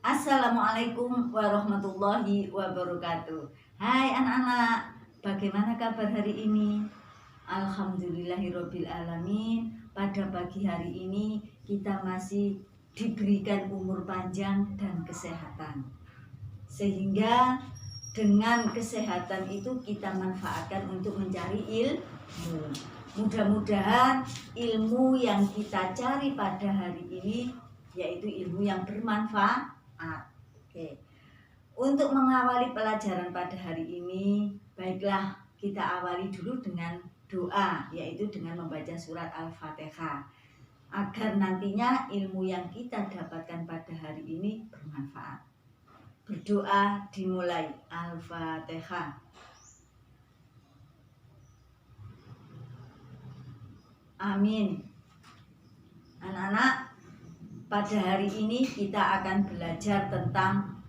Assalamualaikum warahmatullahi wabarakatuh. Hai anak-anak, bagaimana kabar hari ini? Alhamdulillahirabbil alamin. Pada pagi hari ini kita masih diberikan umur panjang dan kesehatan. Sehingga dengan kesehatan itu kita manfaatkan untuk mencari ilmu. Mudah-mudahan ilmu yang kita cari pada hari ini yaitu ilmu yang bermanfaat. Oke. Untuk mengawali pelajaran pada hari ini, baiklah kita awali dulu dengan doa, yaitu dengan membaca surat Al-Fatihah, agar nantinya ilmu yang kita dapatkan pada hari ini bermanfaat. Berdoa dimulai. Al-Fatihah. Amin. Anak-anak, pada hari ini kita akan belajar tentang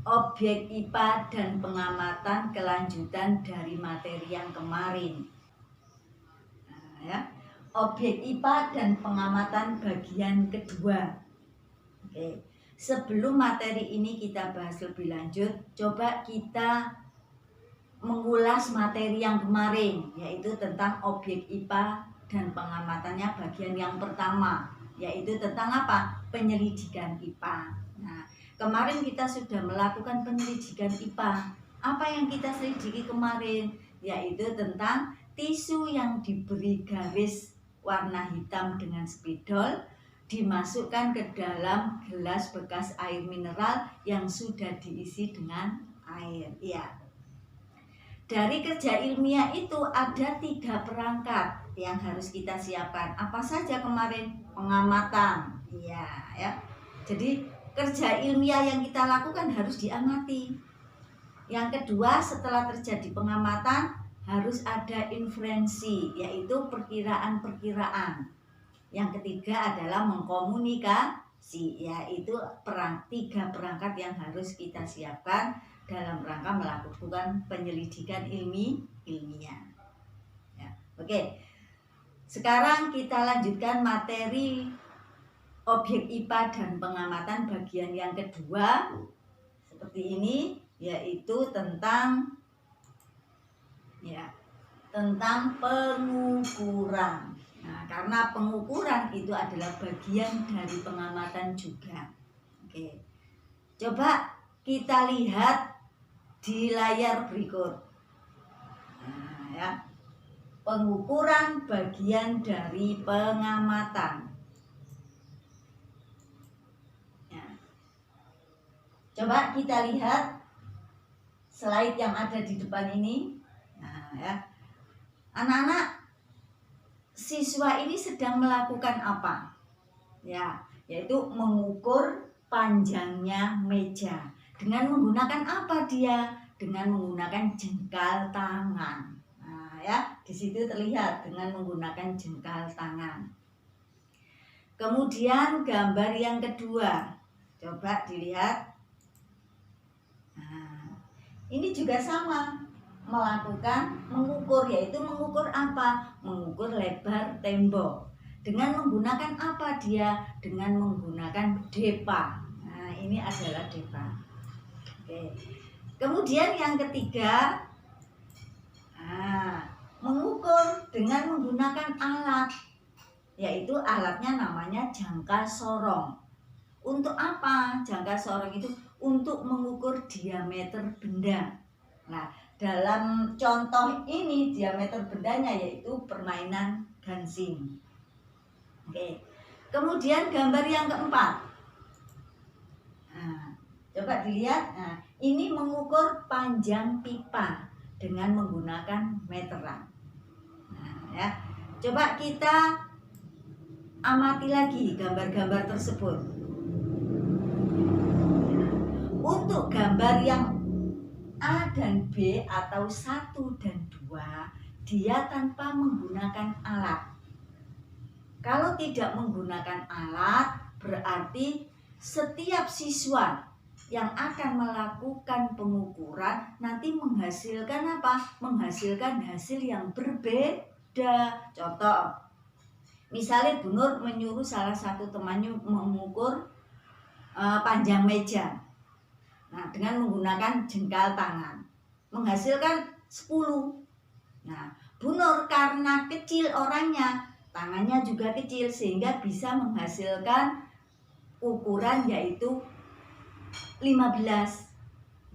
objek IPA dan pengamatan kelanjutan dari materi yang kemarin. Objek IPA dan pengamatan bagian kedua. Oke. Sebelum materi ini kita bahas lebih lanjut, coba kita mengulas materi yang kemarin, yaitu tentang objek IPA dan pengamatannya bagian yang pertama, yaitu tentang apa? Penyelidikan IPA. Nah, kemarin kita sudah melakukan penyelidikan IPA. Apa yang kita selidiki kemarin? Yaitu tentang tisu yang diberi garis warna hitam dengan spidol dimasukkan ke dalam gelas bekas air mineral yang sudah diisi dengan air. Ya. Dari kerja ilmiah itu ada 3 perangkat yang harus kita siapkan. Apa saja kemarin? Pengamatan. Iya, ya. Jadi kerja ilmiah yang kita lakukan harus diamati. Yang kedua, setelah terjadi pengamatan harus ada inferensi, yaitu perkiraan-perkiraan. Yang ketiga adalah mengkomunikasi, yaitu 3 perangkat yang harus kita siapkan dalam rangka melakukan penyelidikan ilmiah. Ya, oke. Sekarang kita lanjutkan materi objek IPA dan pengamatan bagian yang kedua. Seperti ini, yaitu tentang pengukuran. Nah, karena pengukuran itu adalah bagian dari pengamatan juga. Oke. Coba kita lihat di layar berikut. Nah, ya. Pengukuran bagian dari pengamatan. Ya. Coba kita lihat slide yang ada di depan ini. Nah, ya. Anak-anak, siswa ini sedang melakukan apa? Ya, yaitu mengukur panjangnya meja. Dengan menggunakan apa dia? Dengan menggunakan jengkal tangan. Nah, ya, di situ terlihat dengan menggunakan jengkal tangan. Kemudian gambar yang kedua, coba dilihat. Nah, ini juga sama, mengukur, yaitu mengukur apa? Mengukur lebar tembok. Dengan menggunakan apa dia? Dengan menggunakan depa. Nah, ini adalah depa. Oke. Kemudian yang ketiga, mengukur dengan menggunakan alat, yaitu alatnya namanya jangka sorong. Untuk apa jangka sorong itu? Untuk mengukur diameter benda. Nah, dalam contoh ini diameter bendanya yaitu permainan gansing. Oke. Kemudian gambar yang keempat. Nah, coba dilihat. Nah, ini mengukur panjang pipa dengan menggunakan meteran. Nah, ya. Coba kita amati lagi gambar-gambar tersebut. Nah, untuk gambar yang A dan B atau 1 dan 2, dia tanpa menggunakan alat. Kalau tidak menggunakan alat, berarti setiap siswa yang akan melakukan pengukuran nanti menghasilkan apa? Menghasilkan hasil yang berbeda. Contoh, misalnya Bu Nur menyuruh salah satu temannya mengukur panjang meja. Nah, dengan menggunakan jengkal tangan menghasilkan 10. Nah, Bu Nur karena kecil orangnya, tangannya juga kecil sehingga bisa menghasilkan ukuran yaitu 15.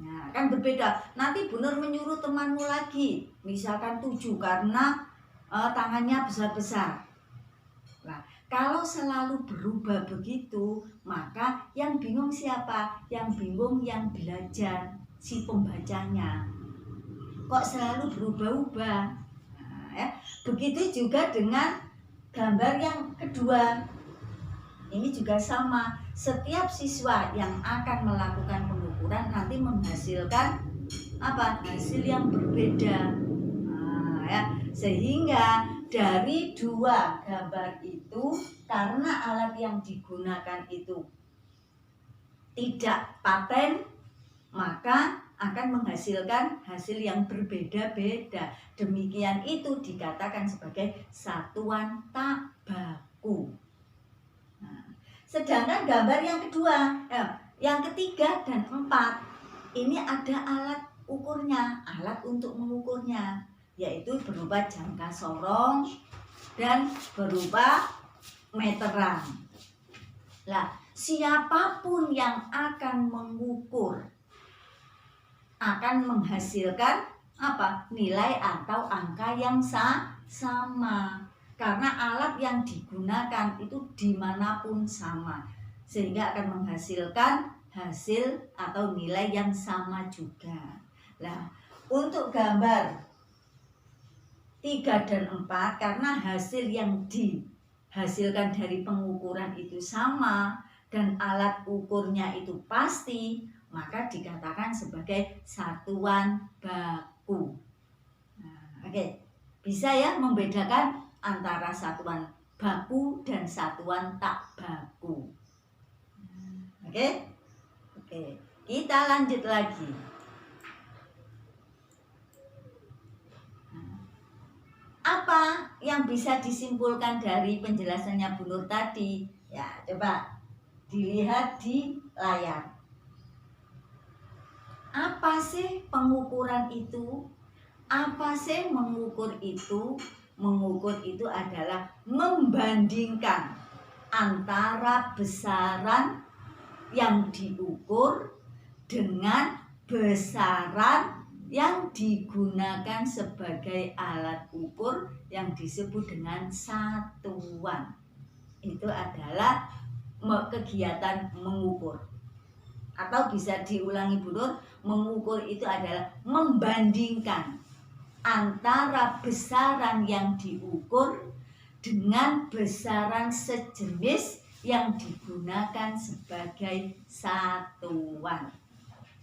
Nah, kan berbeda. Nanti Bu Nur menyuruh temanmu lagi, misalkan 7 karena tangannya besar-besar. Nah, kalau selalu berubah begitu, maka yang bingung siapa? Yang bingung yang belajar, si pembacanya. Kok selalu berubah-ubah? Nah, ya. Begitu juga dengan gambar yang kedua. Ini juga sama. Setiap siswa yang akan melakukan pengukuran nanti menghasilkan apa? Hasil yang berbeda. Nah, ya. Sehingga dari dua gambar itu, karena alat yang digunakan itu tidak paten, maka akan menghasilkan hasil yang berbeda-beda. Demikian itu dikatakan sebagai satuan tak baku. Nah, sedangkan gambar yang kedua, yang ketiga dan 4, ini ada alat ukurnya, alat untuk mengukurnya, yaitu berupa jangka sorong dan berupa meteran. Nah, siapapun yang akan mengukur akan menghasilkan apa? Nilai atau angka yang sama. Karena alat yang digunakan itu dimanapun sama, sehingga akan menghasilkan hasil atau nilai yang sama juga. Nah, untuk gambar 3 dan 4, karena hasil yang dihasilkan dari pengukuran itu sama dan alat ukurnya itu pasti, maka dikatakan sebagai satuan baku. Nah, oke. Bisa ya membedakan antara satuan baku dan satuan tak baku. Oke? Oke. Kita lanjut lagi. Apa yang bisa disimpulkan dari penjelasannya Bu Nur tadi? Ya, coba dilihat di layar. Apa sih pengukuran itu? Apa sih mengukur itu? Mengukur itu adalah membandingkan antara besaran yang diukur dengan besaran yang digunakan sebagai alat ukur yang disebut dengan satuan. Itu adalah kegiatan mengukur. Atau bisa diulangi Bu Nur, mengukur itu adalah membandingkan antara besaran yang diukur dengan besaran sejenis yang digunakan sebagai satuan.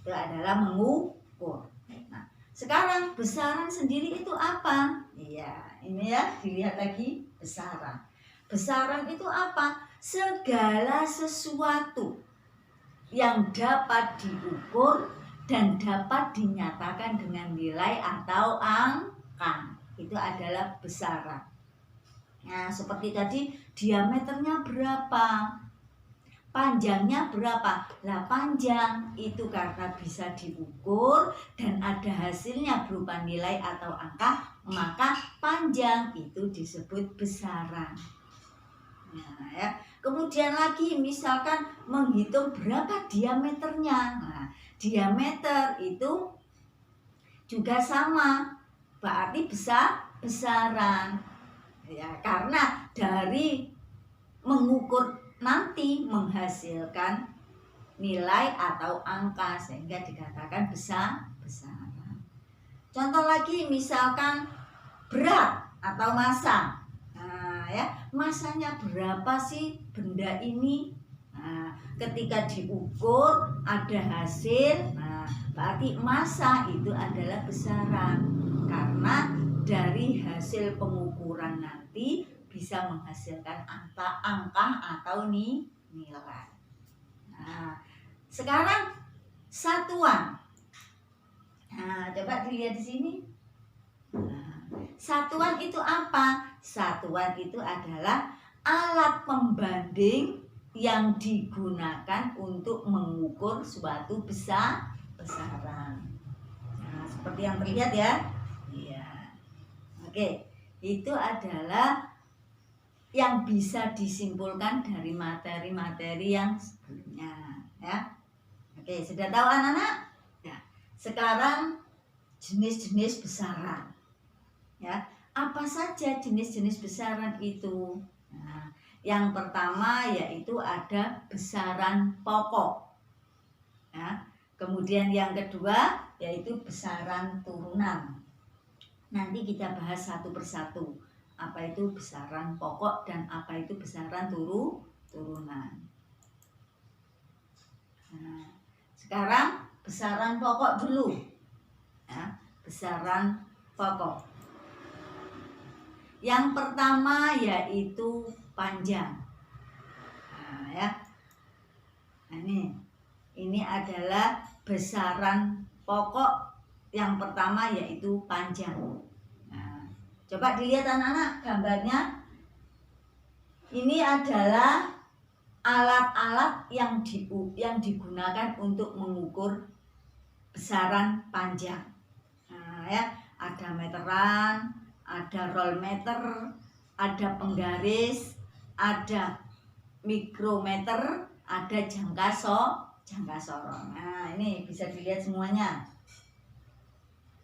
Itu adalah mengukur. Nah, sekarang besaran sendiri itu apa? Iya, ini ya, dilihat lagi besaran. Besaran itu apa? Segala sesuatu yang dapat diukur dan dapat dinyatakan dengan nilai atau angka, itu adalah besaran. Nah, seperti tadi, diameternya berapa, panjangnya berapa. Lah, panjang itu karena bisa diukur dan ada hasilnya berupa nilai atau angka, maka panjang itu disebut besaran. Nah, ya. Kemudian lagi misalkan menghitung berapa diameternya. Nah, diameter itu juga sama, berarti besaran. Ya, karena dari mengukur nanti menghasilkan nilai atau angka sehingga dikatakan besaran. Contoh lagi misalkan berat atau massa. Nah, ya, masanya berapa sih benda ini? Nah, ketika diukur ada hasil, nah berarti massa itu adalah besaran. Karena dari hasil pengukuran nanti bisa menghasilkan angka atau nilai. Nah, sekarang satuan. Nah, coba dilihat di sini. Nah, satuan itu apa? Satuan itu adalah alat pembanding yang digunakan untuk mengukur suatu besaran. Nah, seperti yang terlihat ya. Iya. Oke, itu adalah yang bisa disimpulkan dari materi-materi yang sebelumnya, ya. Oke, sudah tahu anak-anak? Ya. Sekarang jenis-jenis besaran. Ya, apa saja jenis-jenis besaran itu? Nah, yang pertama yaitu ada besaran pokok. Ya. Kemudian yang kedua yaitu besaran turunan. Nanti kita bahas satu persatu. Apa itu besaran pokok dan apa itu besaran turunan. Nah, sekarang besaran pokok dulu. Ya, besaran pokok. Yang pertama yaitu panjang. Nah, ya. Nah, ini adalah besaran pokok yang pertama yaitu panjang. Nah, coba dilihat anak-anak gambarnya. Ini adalah alat-alat yang digunakan untuk mengukur besaran panjang. Nah, ya, ada meteran, ada roll meter, ada penggaris, ada mikrometer, ada jangka sorong. Nah, ini bisa dilihat semuanya.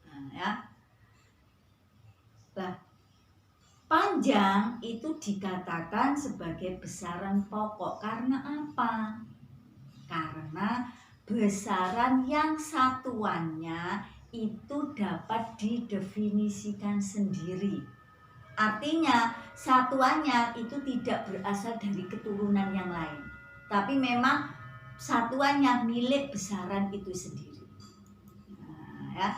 Nah, ya. Nah, panjang itu dikatakan sebagai besaran pokok karena apa? Karena besaran yang satuannya itu dapat didefinisikan sendiri. Artinya satuannya itu tidak berasal dari keturunan yang lain, tapi memang satuannya milik besaran itu sendiri. Nah, ya.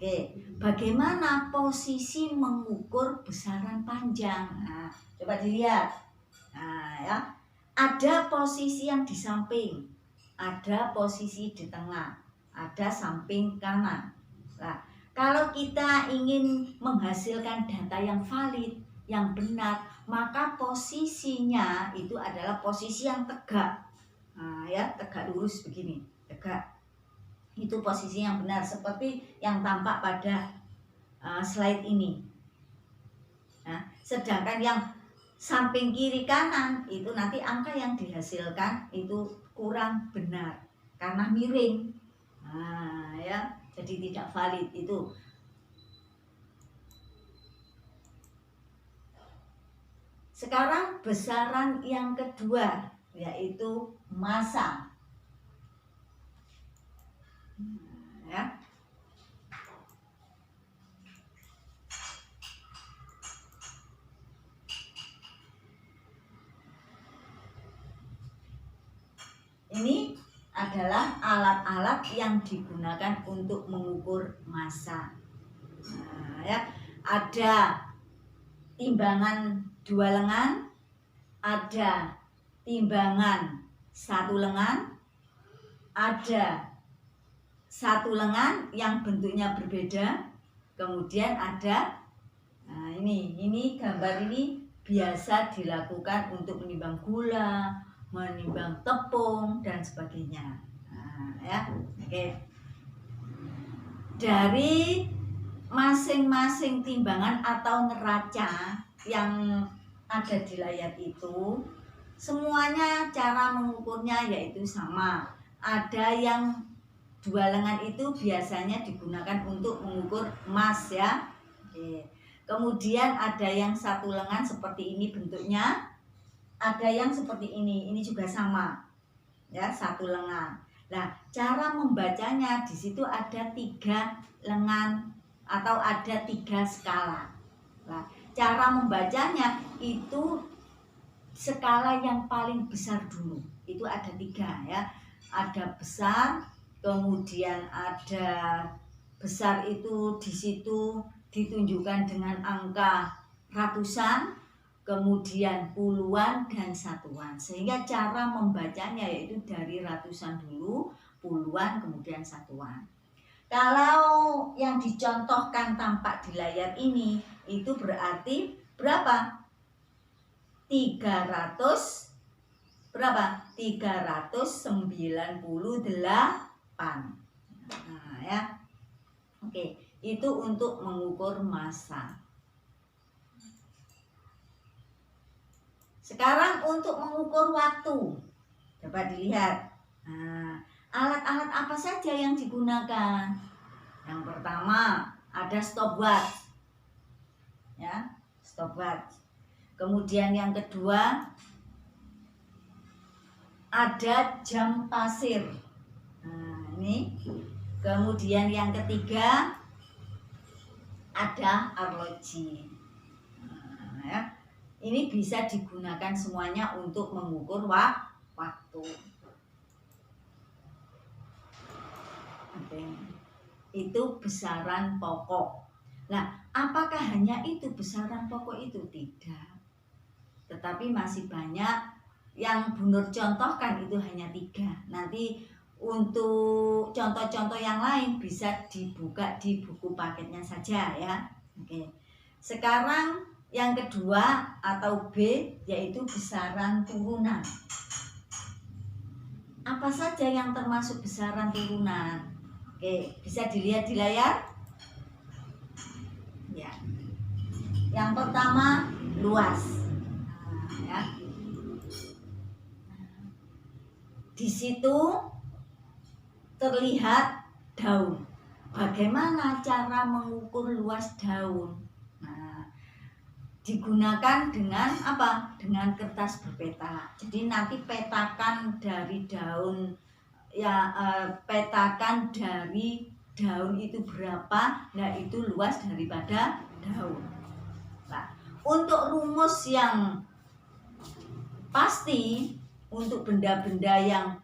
Oke, bagaimana posisi mengukur besaran panjang? Nah, coba dilihat. Nah, ya. Ada posisi yang di samping, ada posisi di tengah, ada samping kanan. Nah, kalau kita ingin menghasilkan data yang valid, yang benar, maka posisinya itu adalah posisi yang tegak. Nah, ya, tegak lurus begini, tegak. Itu posisi yang benar seperti yang tampak pada slide ini. Nah, sedangkan yang samping kiri kanan itu nanti angka yang dihasilkan itu kurang benar karena miring. Nah, ya, jadi tidak valid itu. Sekarang besaran yang kedua yaitu massa. Ya. Ini adalah alat-alat yang digunakan untuk mengukur massa. Nah, ya, ada timbangan 2 lengan, ada timbangan 1 lengan, ada 1 lengan yang bentuknya berbeda, kemudian ada, nah ini gambar ini biasa dilakukan untuk menimbang gula, menimbang tepung dan sebagainya. Nah, ya, oke. Dari masing-masing timbangan atau neraca yang ada di layar itu, semuanya cara mengukurnya yaitu sama. Ada yang 2 lengan itu biasanya digunakan untuk mengukur emas, ya. Oke. Kemudian ada yang 1 lengan seperti ini bentuknya, ada yang seperti ini juga sama, ya, 1 lengan. Nah, cara membacanya di situ ada 3 lengan atau ada 3 skala. Nah, cara membacanya itu skala yang paling besar dulu. Itu ada 3, ya. Ada besar, kemudian ada besar itu di situ ditunjukkan dengan angka ratusan, kemudian puluhan dan satuan. Sehingga cara membacanya yaitu dari ratusan dulu, puluhan, kemudian satuan. Kalau yang dicontohkan tampak di layar ini, itu berarti berapa? 300 berapa? 398. Nah, ya. Oke, itu untuk mengukur massa. Sekarang untuk mengukur waktu. Coba dilihat. Nah, alat-alat apa saja yang digunakan? Yang pertama ada stopwatch. Ya, stopwatch. Kemudian yang kedua ada jam pasir. Nah, ini. Kemudian yang ketiga ada arloji. Nah, ya. Ini bisa digunakan semuanya untuk mengukur waktu. Oke. Itu besaran pokok. Nah, apakah hanya itu besaran pokok itu? Tidak. Tetapi masih banyak yang Bu Nur contohkan, itu hanya 3. Nanti untuk contoh-contoh yang lain bisa dibuka di buku paketnya saja ya. Oke. Sekarang yang kedua atau B yaitu besaran turunan. Apa saja yang termasuk besaran turunan? Oke, bisa dilihat di layar. Ya. Yang pertama luas. Nah, ya. Di situ terlihat daun. Bagaimana cara mengukur luas daun? Nah, digunakan dengan apa? Dengan kertas berpeta. Jadi nanti petakan dari daun ya, petakan dari daun itu berapa, nah itu luas daripada daun. Nah, untuk rumus yang pasti untuk benda-benda yang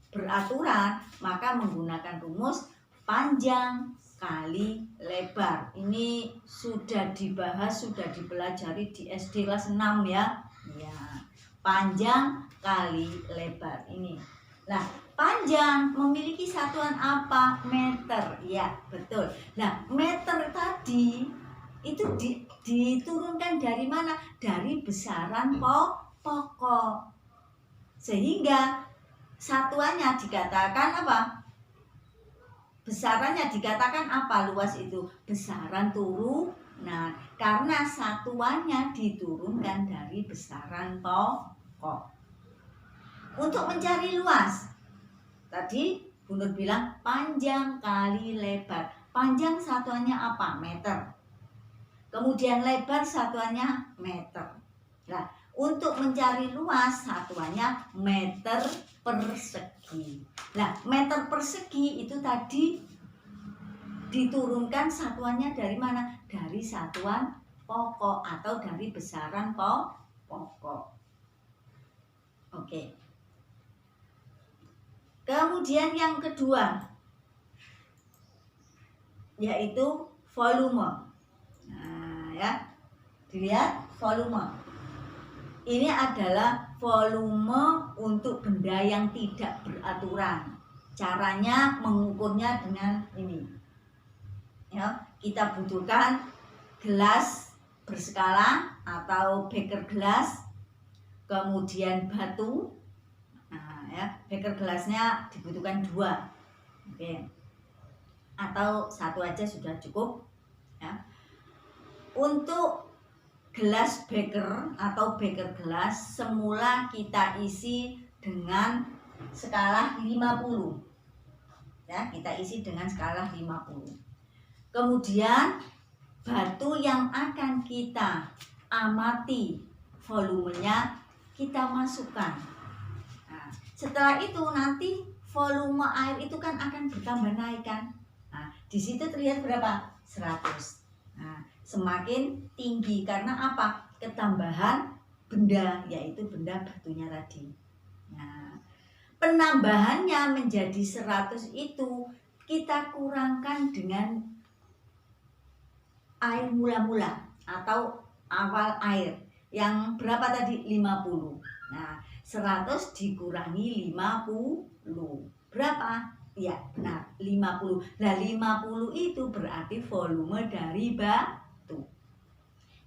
beraturan, maka menggunakan rumus panjang kali lebar. Ini sudah dibahas, sudah dipelajari di SD kelas 6 ya. Ya, panjang kali lebar ini. Nah, panjang memiliki satuan apa? Meter. Ya, betul. Nah, meter tadi itu diturunkan dari mana? Dari besaran pokok. Sehingga satuannya dikatakan apa? Besarannya dikatakan apa? Luas itu besaran turunan. Karena satuannya diturunkan dari besaran pokok. Untuk mencari luas, tadi Bu Nur bilang panjang kali lebar. Panjang satuannya apa? Meter. Kemudian lebar satuannya meter. Nah, untuk mencari luas satuannya meter persegi. Nah, meter persegi itu tadi diturunkan satuannya dari mana? Dari satuan pokok atau dari besaran pokok. Oke. Kemudian yang kedua yaitu volume. Nah, ya. Dilihat volume. Ini adalah volume untuk benda yang tidak beraturan. Caranya mengukurnya dengan ini. Ya, kita butuhkan gelas berskala atau beker gelas, kemudian batu. Nah, ya, beker gelasnya dibutuhkan 2. Oke. Atau 1 aja sudah cukup. Ya. Untuk gelas beker atau beker gelas semula kita isi dengan skala 50. Ya, kita isi dengan skala 50. Kemudian batu yang akan kita amati volumenya kita masukkan. Nah, setelah itu nanti volume air itu kan akan bertambah naik kan. Nah, di situ terlihat berapa? 100. Nah, semakin tinggi karena apa? Ketambahan benda, yaitu benda batunya tadi. Nah, penambahannya menjadi 100 itu kita kurangkan dengan air mula-mula atau awal air. Yang berapa tadi? 50. Nah, 100 dikurangi 50. Berapa? Ya, benar, 50. Nah, 50 itu berarti volume dari batu.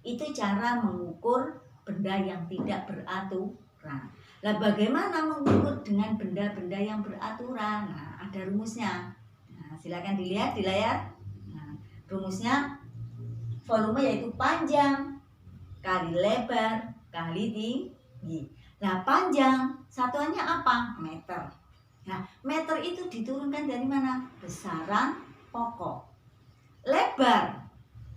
Itu cara mengukur benda yang tidak beraturan. Lah bagaimana mengukur dengan benda-benda yang beraturan? Nah, ada rumusnya. Nah, silakan dilihat di layar. Nah, rumusnya volume yaitu panjang kali lebar kali tinggi. Nah, panjang satuannya apa? Meter. Nah, meter itu diturunkan dari mana? Besaran pokok. Lebar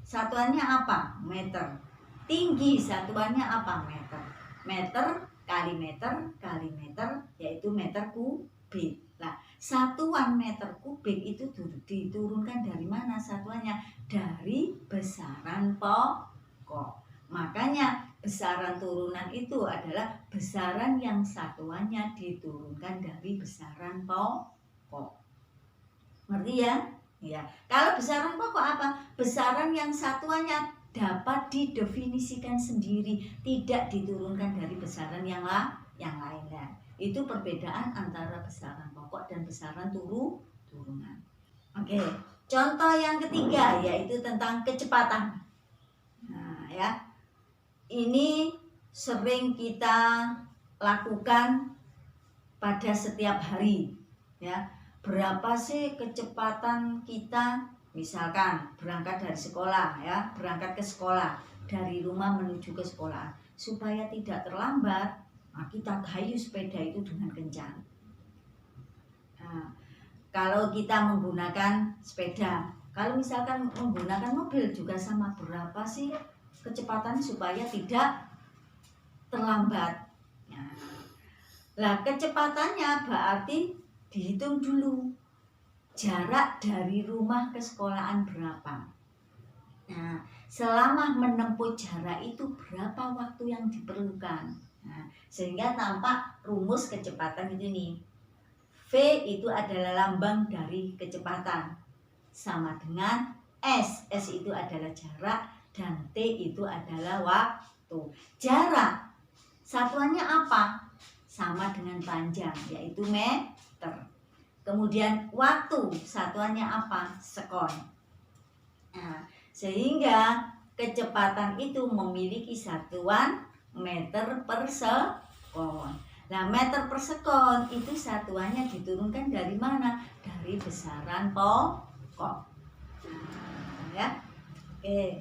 satuannya apa? Meter. Tinggi satuannya apa? Meter. Meter kali meter yaitu meter kubik. Nah, satuan meter kubik itu diturunkan dari mana satuannya? Dari besaran pokok. Makanya besaran turunan itu adalah besaran yang satuannya diturunkan dari besaran pokok. Ngerti ya? Ya. Kalau besaran pokok apa? Besaran yang satuannya dapat didefinisikan sendiri, tidak diturunkan dari besaran yang lainnya. Itu perbedaan antara besaran pokok dan besaran turunan. Oke, contoh yang ketiga yaitu tentang kecepatan. Nah, ya. Ini sering kita lakukan pada setiap hari, ya. Berapa sih kecepatan kita, misalkan berangkat dari sekolah, ya, berangkat ke sekolah, dari rumah menuju ke sekolah, supaya tidak terlambat, nah kita gayu sepeda itu dengan kencang. Nah, kalau kita menggunakan sepeda, kalau misalkan menggunakan mobil juga sama, berapa sih kecepatan supaya tidak terlambat. Nah, kecepatannya berarti dihitung dulu jarak dari rumah ke sekolahan berapa. Nah, selama menempuh jarak itu berapa waktu yang diperlukan. Nah, sehingga tampak rumus kecepatan itu nih. V itu adalah lambang dari kecepatan, sama dengan S. S itu adalah jarak dan T itu adalah waktu. Jarak satuannya apa? Sama dengan panjang, yaitu meter. Kemudian waktu satuannya apa? Sekon. Nah, sehingga kecepatan itu memiliki satuan meter per sekon. Nah, meter per sekon itu satuannya diturunkan dari mana? Dari besaran pokok. Nah, ya. Oke.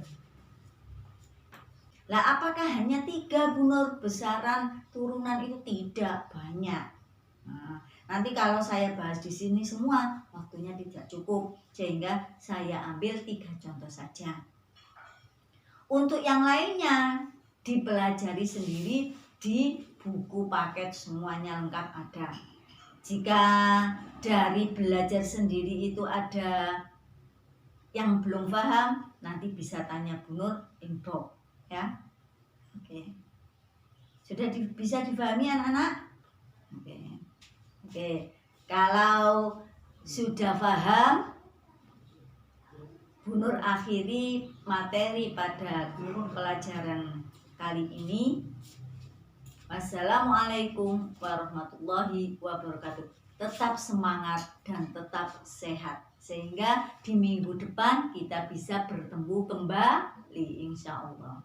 Lah, apakah hanya 3 Bu Nur besaran turunan itu? Tidak, banyak. Nah, nanti kalau saya bahas di sini semua waktunya tidak cukup, sehingga saya ambil 3 contoh saja. Untuk yang lainnya dipelajari sendiri di buku paket, semuanya lengkap ada. Jika dari belajar sendiri itu ada yang belum paham, nanti bisa tanya Bu Nur inbox. Ya, oke. Sudah bisa dipahami anak-anak? Oke. Kalau sudah paham, Bu Nur akhiri materi pada pelajaran kali ini. Wassalamualaikum warahmatullahi wabarakatuh. Tetap semangat dan tetap sehat, sehingga di minggu depan kita bisa bertemu kembali, insya Allah.